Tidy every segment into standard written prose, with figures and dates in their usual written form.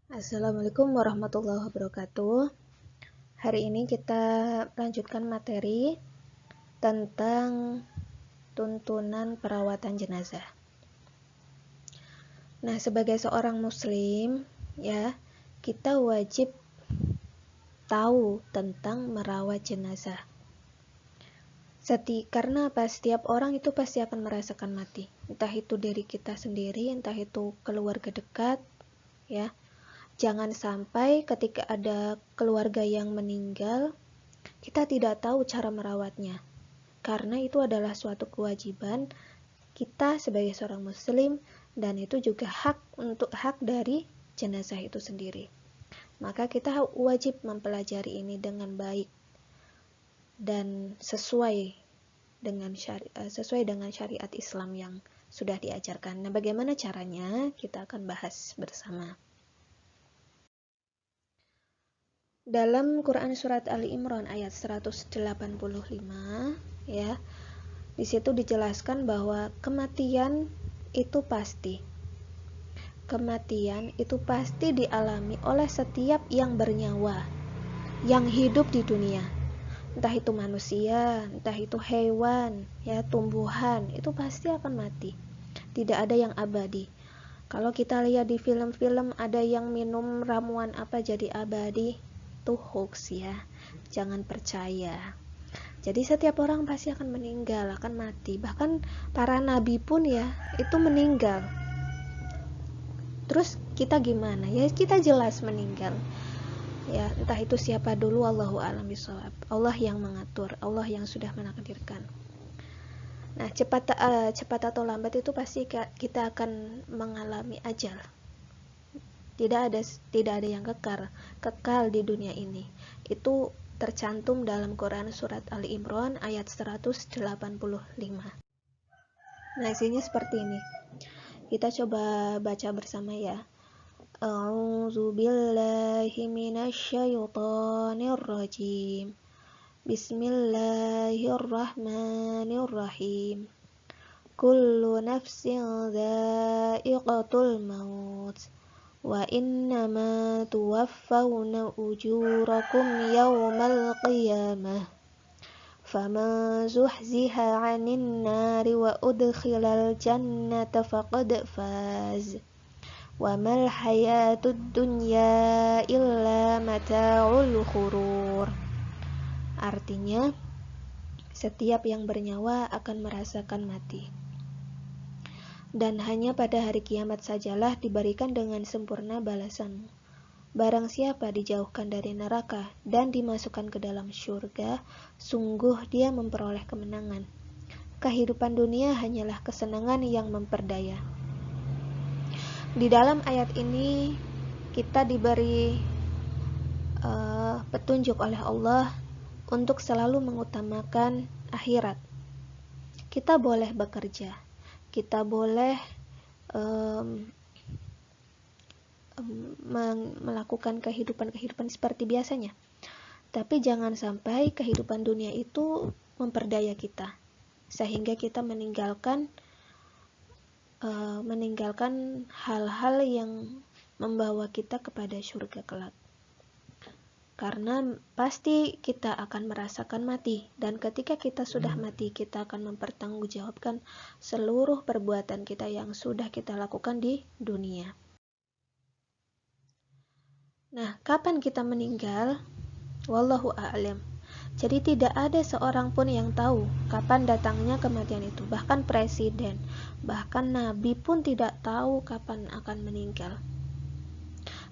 Assalamualaikum warahmatullahi wabarakatuh. Hari ini kita lanjutkan materi tentang tuntunan perawatan jenazah. Nah, sebagai seorang muslim, ya, kita wajib tahu tentang merawat jenazah. Karena apa? Setiap orang itu pasti akan merasakan mati. Entah itu diri kita sendiri, entah itu keluarga dekat, ya. Jangan sampai ketika ada keluarga yang meninggal, kita tidak tahu cara merawatnya. Karena itu adalah suatu kewajiban kita sebagai seorang muslim, dan itu juga hak dari jenazah itu sendiri. Maka kita wajib mempelajari ini dengan baik dan sesuai dengan syariat Islam yang sudah diajarkan. Nah, bagaimana caranya? Kita akan bahas bersama. Dalam Quran surat Ali Imran ayat 185, ya, di situ dijelaskan bahwa kematian itu pasti. Kematian itu pasti dialami oleh setiap yang bernyawa, yang hidup di dunia. Entah itu manusia, entah itu hewan, ya, tumbuhan, itu pasti akan mati. Tidak ada yang abadi. Kalau kita lihat di film-film ada yang minum ramuan apa jadi abadi, itu hoax ya. Jangan percaya. Jadi setiap orang pasti akan meninggal, akan mati. Bahkan para nabi pun ya, itu meninggal. Terus kita gimana? Ya kita jelas meninggal. Ya, entah itu siapa dulu, Allahu a'lam bishawab. Allah yang mengatur, Allah yang sudah menakdirkan. Nah, cepat atau lambat itu pasti kita akan mengalami ajal. Tidak ada yang kekal di dunia ini. Itu tercantum dalam Quran surat Ali Imran ayat 185. Nah, isinya seperti ini. Kita coba baca bersama ya. A'udzu billahi minasyaitonir rajim. Bismillahirrahmanirrahim. Kullu nafsin dha'iqatul maut. Wa innama tuwaffawna ujurakum yawmal qiyamah. Faman zuhziha 'anil nari wa udkhilal jannata faqad faz. Wa mal hayatud dunya illa mata'ul ghurur. Artinya, setiap yang bernyawa akan merasakan mati. Dan hanya pada hari kiamat sajalah diberikan dengan sempurna balasanmu. Barang siapa dijauhkan dari neraka dan dimasukkan ke dalam syurga, sungguh dia memperoleh kemenangan. Kehidupan dunia hanyalah kesenangan yang memperdaya. Di dalam ayat ini kita diberi petunjuk oleh Allah untuk selalu mengutamakan akhirat. Kita boleh bekerja, kita boleh melakukan kehidupan seperti biasanya. Tapi jangan sampai kehidupan dunia itu memperdaya kita, sehingga kita meninggalkan hal-hal yang membawa kita kepada surga kelak. Karena pasti kita akan merasakan mati, dan ketika kita sudah mati, kita akan mempertanggungjawabkan seluruh perbuatan kita yang sudah kita lakukan di dunia. Nah, kapan kita meninggal? Wallahu a'lam. Jadi tidak ada seorang pun yang tahu kapan datangnya kematian itu. Bahkan presiden, bahkan nabi pun tidak tahu kapan akan meninggal.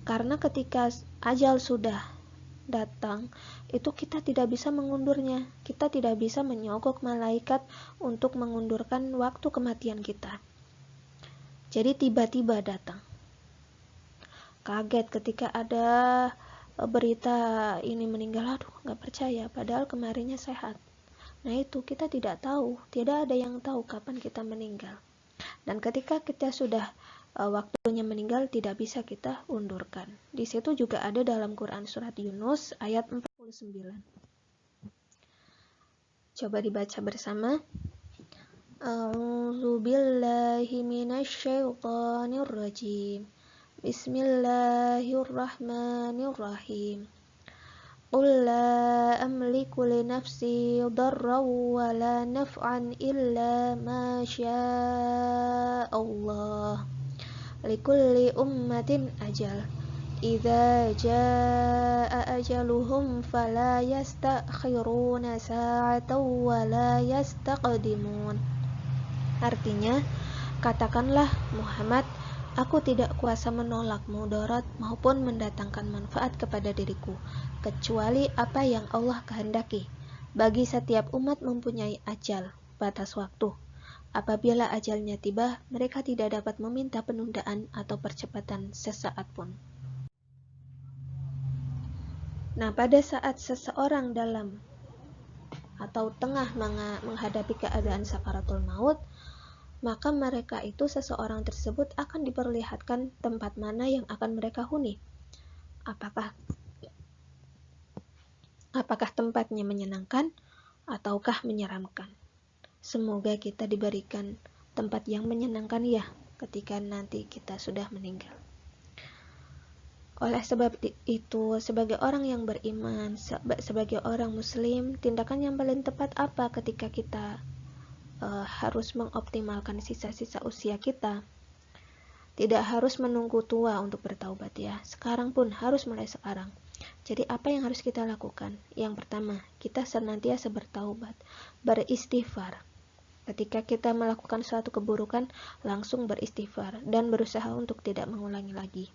Karena ketika ajal sudah datang, itu kita tidak bisa mengundurnya. Kita tidak bisa menyogok malaikat untuk mengundurkan waktu kematian kita. Jadi tiba-tiba datang. Kaget ketika ada berita ini meninggal, aduh gak percaya, padahal kemarinnya sehat. Nah itu kita tidak tahu, tidak ada yang tahu kapan kita meninggal. Dan ketika kita sudah waktunya meninggal, tidak bisa kita undurkan. Di situ juga ada dalam Quran surat Yunus ayat 49. Coba dibaca bersama. A'udzu billahi minasyaitonir rajim. Bismillahirrahmanirrahim. Qul la amliku li nafsi darran wa la naf'an illa ma syaa Allah. Likulli ummatin ajal. Idza jaa ajaluhum fala yastakhiruna sa'atan wa la yastaqdimun. Artinya, katakanlah Muhammad, aku tidak kuasa menolak mudarat maupun mendatangkan manfaat kepada diriku, kecuali apa yang Allah kehendaki. Bagi setiap umat mempunyai ajal, batas waktu. Apabila ajalnya tiba, mereka tidak dapat meminta penundaan atau percepatan sesaat pun. Nah, pada saat seseorang dalam atau tengah menghadapi keadaan sakaratul maut, maka mereka itu, seseorang tersebut akan diperlihatkan tempat mana yang akan mereka huni. Apakah tempatnya menyenangkan ataukah menyeramkan? Semoga kita diberikan tempat yang menyenangkan ya ketika nanti kita sudah meninggal. Oleh sebab itu, sebagai orang yang beriman, sebagai orang muslim, tindakan yang paling tepat apa ketika kita harus mengoptimalkan sisa-sisa usia kita? Tidak harus menunggu tua untuk bertaubat ya. Sekarang pun harus mulai sekarang. Jadi apa yang harus kita lakukan? Yang pertama, kita senantiasa bertaubat, beristighfar. Ketika kita melakukan suatu keburukan, langsung beristighfar dan berusaha untuk tidak mengulangi lagi.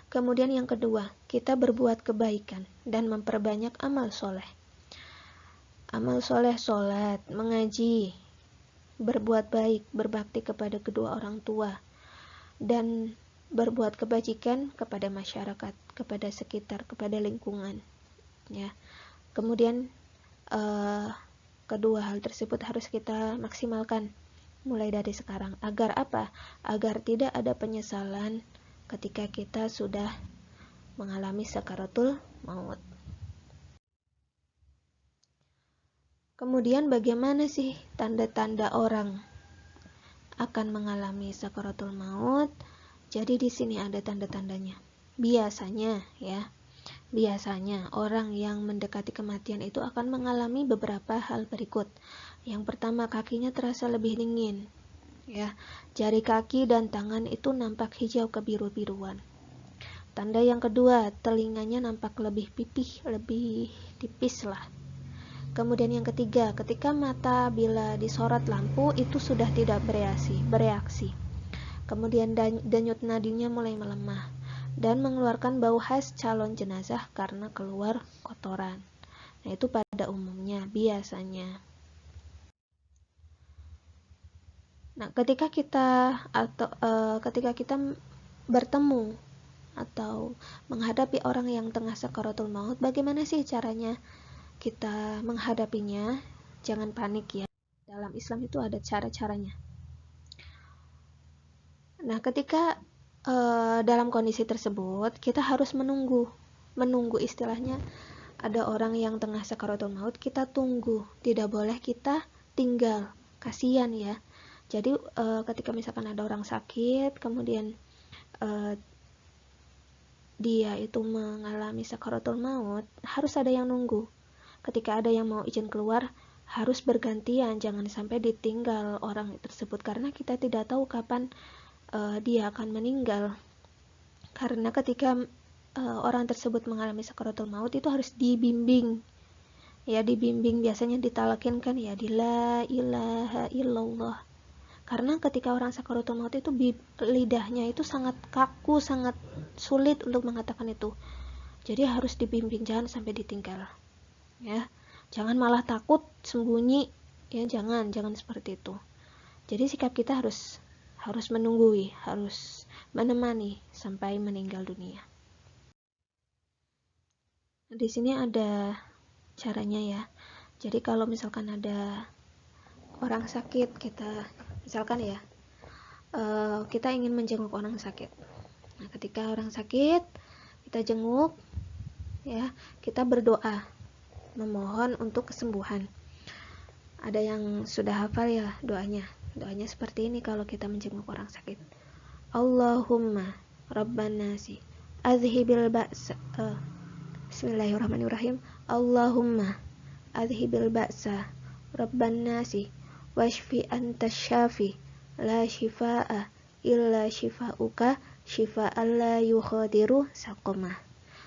Kemudian yang kedua, kita berbuat kebaikan dan memperbanyak amal soleh. Amal soleh, sholat, mengaji, berbuat baik, berbakti kepada kedua orang tua, dan berbuat kebajikan kepada masyarakat, kepada sekitar, kepada lingkungan. Ya. Kemudian kedua hal tersebut harus kita maksimalkan mulai dari sekarang. Agar apa? Agar tidak ada penyesalan ketika kita sudah mengalami sakaratul maut. Kemudian bagaimana sih tanda-tanda orang akan mengalami sakaratul maut? Jadi di sini ada tanda-tandanya. Biasanya orang yang mendekati kematian itu akan mengalami beberapa hal berikut. Yang pertama, kakinya terasa lebih dingin. Ya, jari kaki dan tangan itu nampak hijau kebiru-biruan. Tanda yang kedua, telinganya nampak lebih pipih, lebih tipis lah. Kemudian yang ketiga, ketika mata bila disorot lampu itu sudah tidak bereaksi. Kemudian denyut nadinya mulai melemah dan mengeluarkan bau khas calon jenazah karena keluar kotoran. Nah, itu pada umumnya, biasanya. Nah, ketika kita bertemu atau menghadapi orang yang tengah sakaratul maut, bagaimana sih caranya kita menghadapinya? Jangan panik ya. Dalam Islam itu ada cara-caranya. Nah, ketika dalam kondisi tersebut, kita harus menunggu istilahnya. Ada orang yang tengah sakaratul maut, kita tunggu. Tidak boleh kita tinggal. Kasihan ya. Jadi ketika misalkan ada orang sakit, kemudian dia itu mengalami sakaratul maut, harus ada yang nunggu. Ketika ada yang mau izin keluar, harus bergantian, jangan sampai ditinggal orang tersebut, karena kita tidak tahu kapan dia akan meninggal. Karena ketika orang tersebut mengalami sakaratul maut itu harus dibimbing. Ya, dibimbing, biasanya ditalakinkan ya, di la ilaha illallah. Karena ketika orang sakaratul maut itu lidahnya itu sangat kaku, sangat sulit untuk mengatakan itu. Jadi harus dibimbing, jangan sampai ditinggal. Ya, jangan malah takut sembunyi. Ya, jangan seperti itu. Jadi sikap kita harus menunggui, harus menemani sampai meninggal dunia. Di sini ada caranya ya. Jadi kalau misalkan ada orang sakit, kita misalkan ya, kita ingin menjenguk orang sakit. Nah, ketika orang sakit, kita jenguk, ya, kita berdoa, memohon untuk kesembuhan. Ada yang sudah hafal ya doanya? Doanya seperti ini kalau kita menjenguk orang sakit. Allahumma Rabban nasi adhibil ba'sa. Bismillahirrahmanirrahim. Allahumma adhibil ba'sa Rabban nasi washfi anta syafi la shifaa illa shifauka shifaan la yukhadiru saqamah.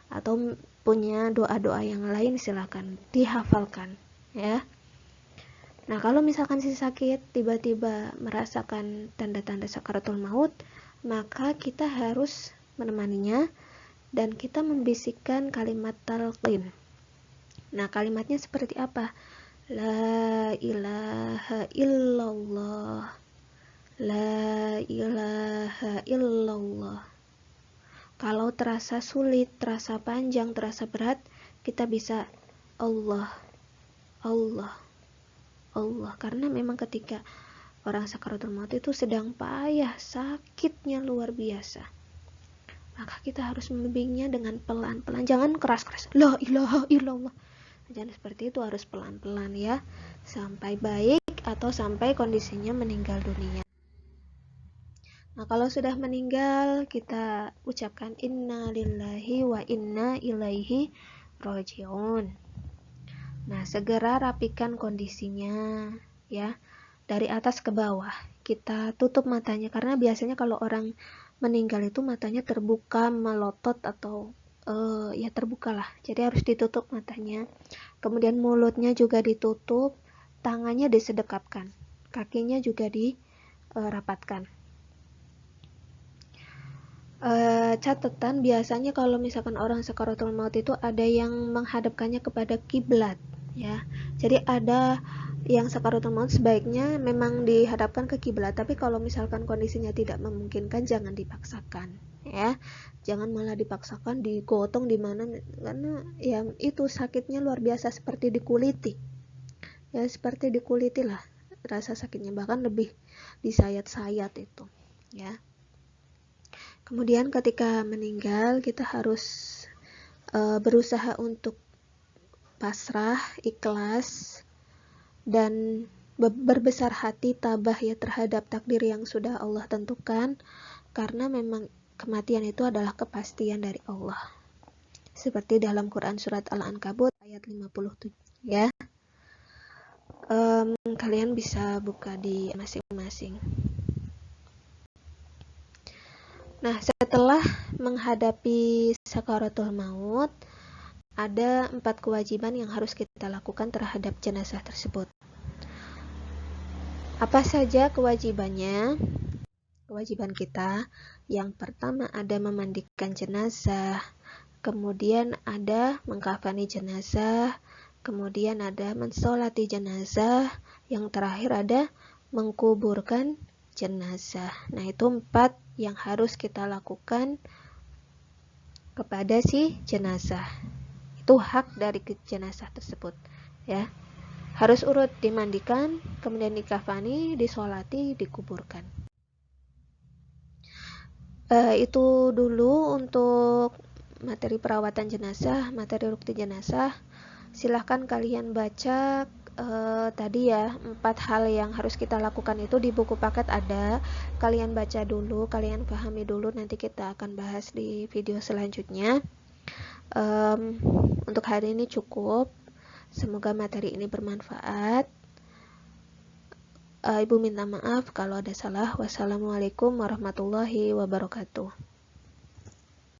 Atau punya doa-doa yang lain silakan dihafalkan ya. Nah, kalau misalkan si sakit tiba-tiba merasakan tanda-tanda sakaratul maut, maka kita harus menemaninya dan kita membisikkan kalimat talqin. Nah, kalimatnya seperti apa? La ilaha illallah, la ilaha illallah. Kalau terasa sulit, terasa panjang, terasa berat, kita bisa Allah, Allah, Allah. Karena memang ketika orang sakaratul maut itu sedang payah, sakitnya luar biasa, maka kita harus membimbingnya dengan pelan-pelan, jangan keras-keras. La ilaha illallah. Jangan seperti itu, harus pelan-pelan ya, sampai baik atau sampai kondisinya meninggal dunia. Nah, kalau sudah meninggal, kita ucapkan inna lillahi wa inna ilaihi roji'un. Nah, segera rapikan kondisinya ya, dari atas ke bawah. Kita tutup matanya, karena biasanya kalau orang meninggal itu matanya terbuka, melotot atau ya terbuka lah. Jadi harus ditutup matanya. Kemudian mulutnya juga ditutup, tangannya disedekapkan, kakinya juga dirapatkan. Catatan, biasanya kalau misalkan orang sakaratul maut itu ada yang menghadapkannya kepada kiblat ya. Jadi ada yang sakaratul maut sebaiknya memang dihadapkan ke kiblat, tapi kalau misalkan kondisinya tidak memungkinkan jangan dipaksakan ya. Jangan malah dipaksakan digotong di mana, karena yang itu sakitnya luar biasa, seperti dikuliti. Ya, seperti dikuliti lah rasa sakitnya, bahkan lebih disayat-sayat itu ya. Kemudian ketika meninggal kita harus berusaha untuk pasrah, ikhlas, dan berbesar hati, tabah ya terhadap takdir yang sudah Allah tentukan, karena memang kematian itu adalah kepastian dari Allah. Seperti dalam Quran surat Al-Ankabut ayat 57 ya. Kalian bisa buka di masing-masing. Nah, setelah menghadapi sakaratul maut, ada 4 kewajiban yang harus kita lakukan terhadap jenazah tersebut. Apa saja kewajibannya? Kewajiban kita, yang pertama ada memandikan jenazah, kemudian ada mengkafani jenazah, kemudian ada mensolati jenazah, yang terakhir ada mengkuburkan jenazah. Nah, itu 4 yang harus kita lakukan kepada si jenazah. Itu hak dari jenazah tersebut ya. Harus urut, dimandikan, kemudian dikafani, disolati, dikuburkan. Itu dulu untuk materi perawatan jenazah, materi rukti jenazah. Silahkan kalian baca tadi ya, 4 hal yang harus kita lakukan itu di buku paket ada. Kalian baca dulu, kalian pahami dulu, nanti kita akan bahas di video selanjutnya. Untuk hari ini cukup. Semoga materi ini bermanfaat. Ibu minta maaf kalau ada salah. Wassalamualaikum warahmatullahi wabarakatuh.